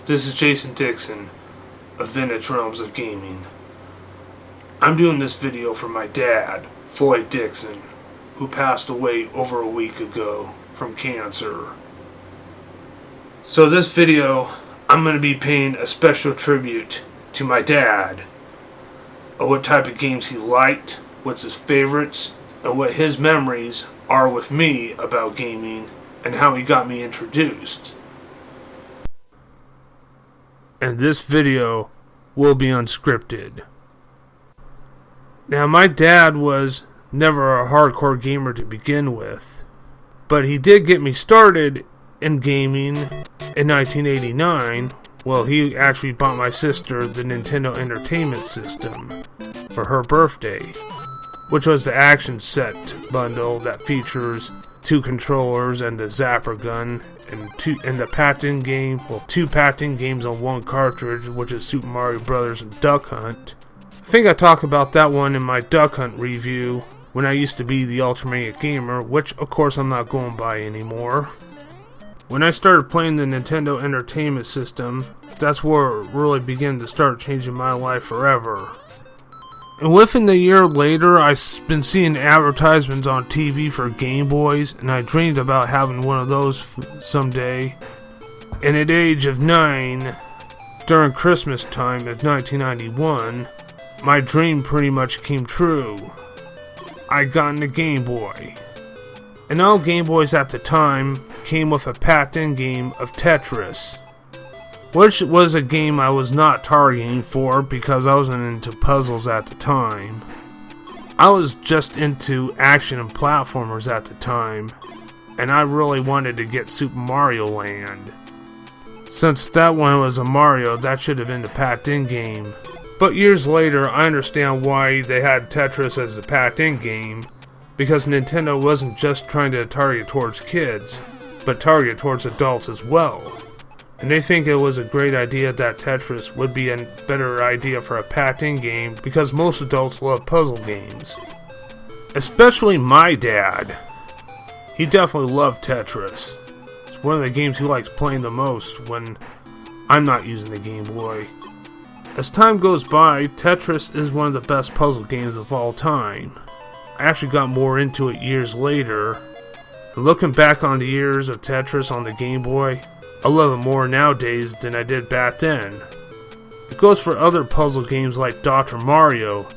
This is Jason Dixon of Vintage Realms of Gaming. I'm doing this video for my dad, Floyd Dixon, who passed away over a week ago from cancer. So this video, I'm going to be paying a special tribute to my dad, of what type of games he liked, what's his favorites, and what his memories are with me about gaming, and how he got me introduced. And this video will be unscripted. Now, my dad was never a hardcore gamer to begin with, but he did get me started in gaming in 1989. Well, he actually bought my sister the Nintendo Entertainment System for her birthday, which was the action set bundle that features 2 controllers and the zapper gun and the Pac-Man game, well, 2 Pac-Man games on 1 cartridge, which is Super Mario Bros. And Duck Hunt. I think I talked about that one in my Duck Hunt review when I used to be the Ultimate Gamer, which of course I'm not going by anymore. When I started playing the Nintendo Entertainment System, that's where it really began to start changing my life forever. And within a year later, I've been seeing advertisements on TV for Game Boys, and I dreamed about having one of those someday. And at the age of 9, during Christmas time of 1991, my dream pretty much came true. I got a Game Boy. And all Game Boys at the time came with a packed-in game of Tetris, which was a game I was not targeting for because I wasn't into puzzles at the time. I was just into action and platformers at the time, and I really wanted to get Super Mario Land. Since that one was a Mario, that should have been the packed-in game. But years later, I understand why they had Tetris as the packed-in game, because Nintendo wasn't just trying to target towards kids, but target towards adults as well. And they think it was a great idea that Tetris would be a better idea for a packed-in game because most adults love puzzle games. Especially my dad. He definitely loved Tetris. It's one of the games he likes playing the most when I'm not using the Game Boy. As time goes by, Tetris is one of the best puzzle games of all time. I actually got more into it years later. And looking back on the years of Tetris on the Game Boy, I love it more nowadays than I did back then. It goes for other puzzle games like Dr. Mario.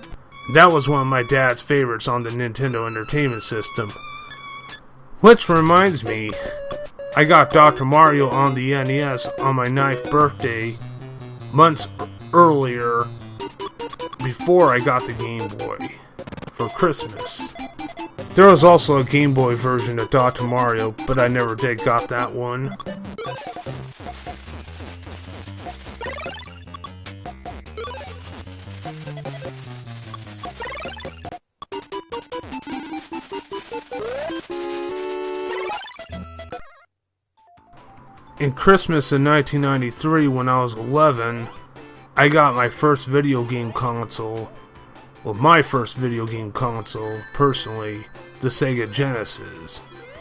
That was one of my dad's favorites on the Nintendo Entertainment System. Which reminds me, I got Dr. Mario on the NES on my 9th birthday, months earlier, before I got the Game Boy, for Christmas. There was also a Game Boy version of Dr. Mario, but I never did got that one. In Christmas in 1993, when I was 11, I got my first video game console. Well, my first video game console, personally, the Sega Genesis,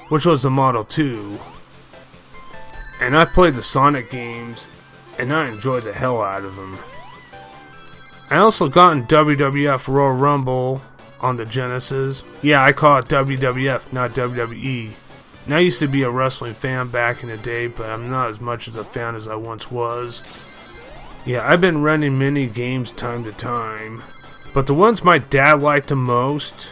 which was the Model 2. And I played the Sonic games, and I enjoyed the hell out of them. I also got in WWF Royal Rumble on the Genesis. Yeah, I call it WWF, not WWE. And I used to be a wrestling fan back in the day, but I'm not as much as a fan as I once was. Yeah, I've been renting many games time to time, but the ones my dad liked the most,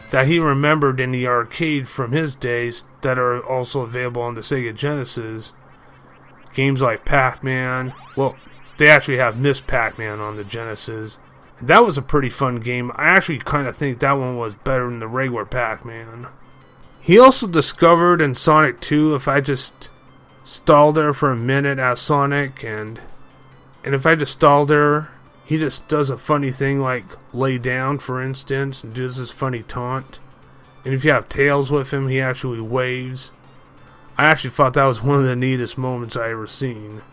that he remembered in the arcade from his days, that are also available on the Sega Genesis, games like Pac-Man. Well, they actually have Miss Pac-Man on the Genesis. That was a pretty fun game. I actually kind of think that one was better than the regular Pac-Man. He also discovered in Sonic 2, if I just stall there for a minute as Sonic, and if I just stall there, he just does a funny thing like lay down, for instance, and does this funny taunt. And if you have Tails with him, he actually waves. I actually thought that was one of the neatest moments I ever seen.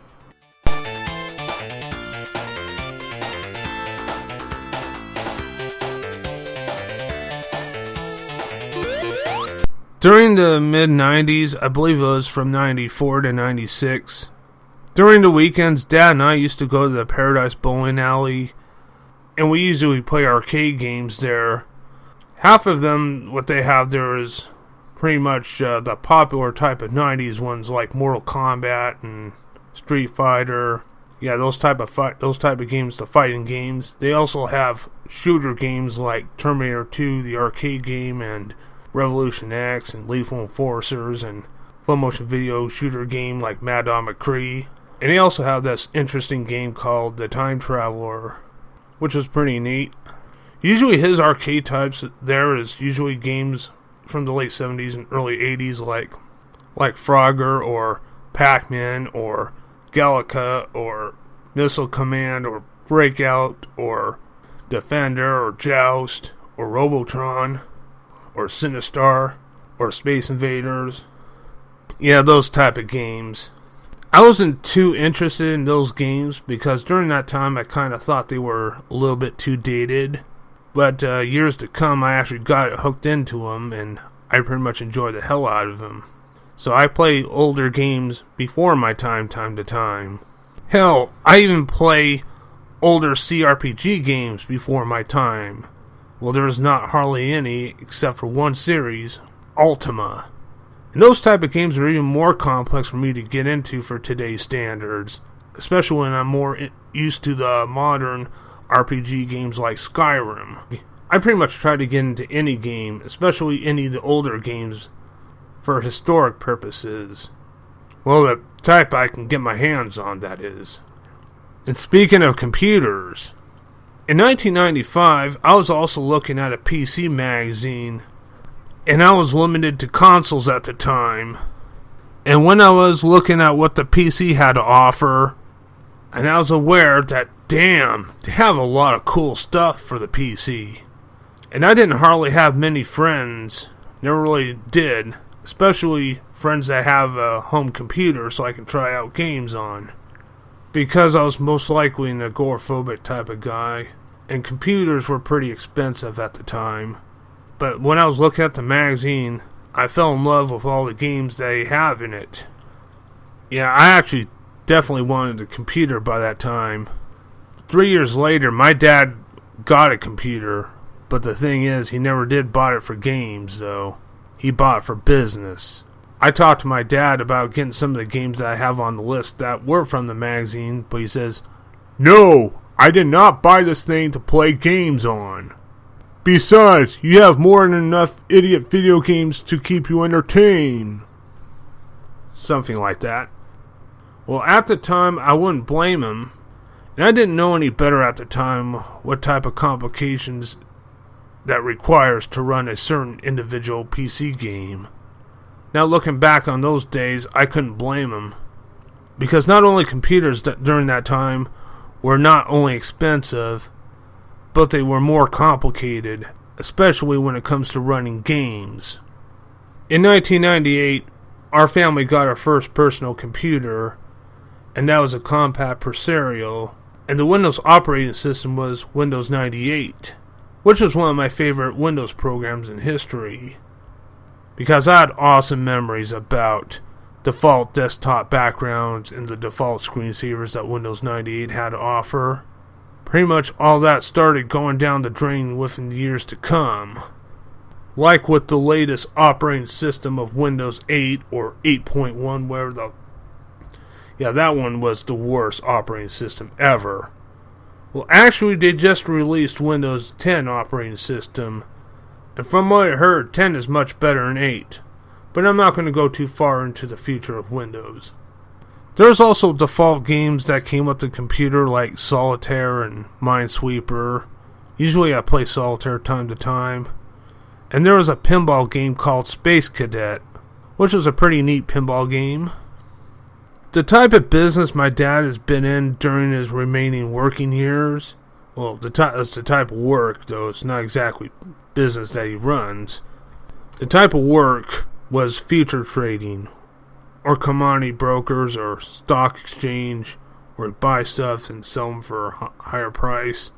During the mid-90s, I believe it was from 94 to 96, During the weekends, Dad and I used to go to the Paradise Bowling Alley, and we usually play arcade games there. Half of them, what they have there is pretty much the popular type of 90s ones like Mortal Kombat and Street Fighter. Yeah, those type of games, the fighting games. They also have shooter games like Terminator 2, the arcade game, and Revolution X, and Lethal Enforcers, and full motion video shooter game like Mad Dog McCree. And they also have this interesting game called The Time Traveler, which is pretty neat. Usually his arcade types there is usually games from the late 70s and early 80s like Frogger or Pac-Man or Galaga or Missile Command or Breakout or Defender or Joust or Robotron or Sinistar or Space Invaders. Yeah, those type of games. I wasn't too interested in those games because during that time I kind of thought they were a little bit too dated. But years to come I actually got hooked into them and I pretty much enjoyed the hell out of them. So I play older games before my time to time. Hell, I even play older CRPG games before my time. Well, there's not hardly any except for one series, Ultima. And those type of games are even more complex for me to get into for today's standards, especially when I'm more used to the modern RPG games like Skyrim. I pretty much try to get into any game, especially any of the older games, for historic purposes. Well, the type I can get my hands on, that is. And speaking of computers, in 1995, I was also looking at a PC magazine, and I was limited to consoles at the time. And when I was looking at what the PC had to offer, and I was aware that, damn, they have a lot of cool stuff for the PC. And I didn't hardly have many friends, never really did, especially friends that have a home computer so I can try out games on. Because I was most likely an agoraphobic type of guy, and computers were pretty expensive at the time. But when I was looking at the magazine, I fell in love with all the games they have in it. Yeah, I actually definitely wanted a computer by that time. 3 years later, my dad got a computer, but the thing is, he never did buy it for games, though. He bought it for business. I talked to my dad about getting some of the games that I have on the list that were from the magazine, but he says, "No, I did not buy this thing to play games on. Besides, you have more than enough idiot video games to keep you entertained." Something like that. Well, at the time, I wouldn't blame him. And I didn't know any better at the time what type of complications that requires to run a certain individual PC game. Now, looking back on those days, I couldn't blame him. Because not only computers during that time were not only expensive, but they were more complicated, especially when it comes to running games. In 1998, our family got our first personal computer, and that was a Compaq Presario, and the Windows operating system was Windows 98, which was one of my favorite Windows programs in history, because I had awesome memories about default desktop backgrounds and the default screensavers that Windows 98 had to offer. Pretty much all that started going down the drain within the years to come. Like with the latest operating system of Windows 8 or 8.1, that one was the worst operating system ever. Well, actually, they just released Windows 10 operating system, and from what I heard, 10 is much better than 8. But I'm not going to go too far into the future of Windows. There's also default games that came with the computer like Solitaire and Minesweeper. Usually I play Solitaire time to time. And there was a pinball game called Space Cadet, which was a pretty neat pinball game. The type of business my dad has been in during his remaining working years, well, it's the type of work, though it's not exactly business that he runs. The type of work was future trading, or commodity brokers, or stock exchange, where you buy stuff and sell them for a higher price.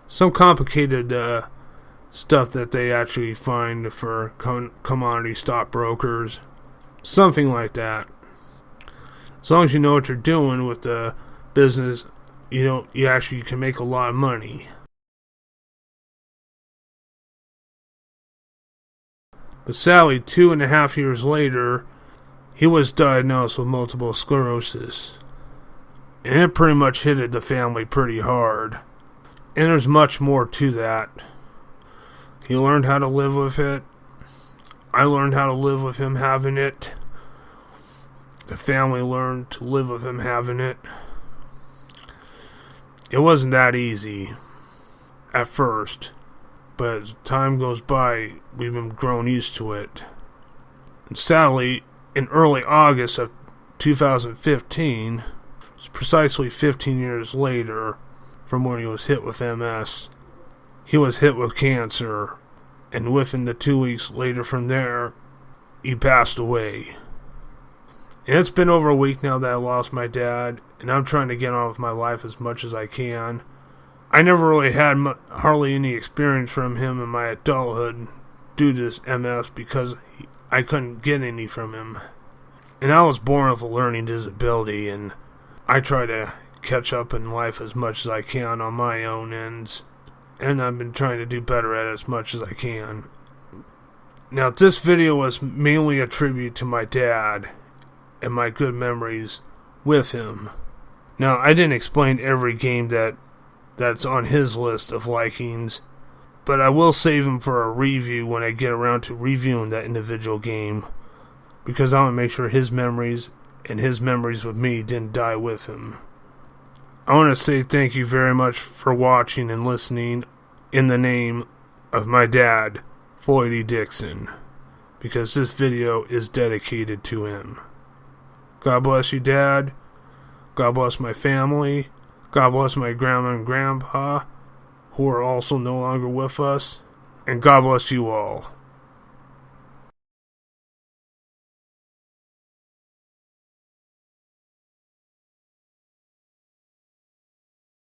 Some complicated stuff that they actually find for commodity stock brokers. Something like that. As long as you know what you're doing with the business, you actually can make a lot of money. But sadly, 2.5 years later, he was diagnosed with multiple sclerosis. And it pretty much hit the family pretty hard. And there's much more to that. He learned how to live with it. I learned how to live with him having it. The family learned to live with him having it. It wasn't that easy at first, but as time goes by, we've been grown used to it. And sadly, in early August of 2015, it's precisely 15 years later from when he was hit with MS, he was hit with cancer, and within the 2 weeks later from there, he passed away. And it's been over a week now that I lost my dad, and I'm trying to get on with my life as much as I can. I never really had hardly any experience from him in my adulthood due to this MS because I couldn't get any from him. And I was born with a learning disability, and I try to catch up in life as much as I can on my own ends. And I've been trying to do better at it as much as I can. Now, this video was mainly a tribute to my dad and my good memories with him. Now, I didn't explain every game that's on his list of likings, but I will save him for a review when I get around to reviewing that individual game, because I want to make sure his memories and his memories with me didn't die with him. I want to say thank you very much for watching and listening in the name of my dad, Floyd E. Dixon, because this video is dedicated to him. God bless you, Dad. God bless my family. God bless my grandma and grandpa, who are also no longer with us. And God bless you all.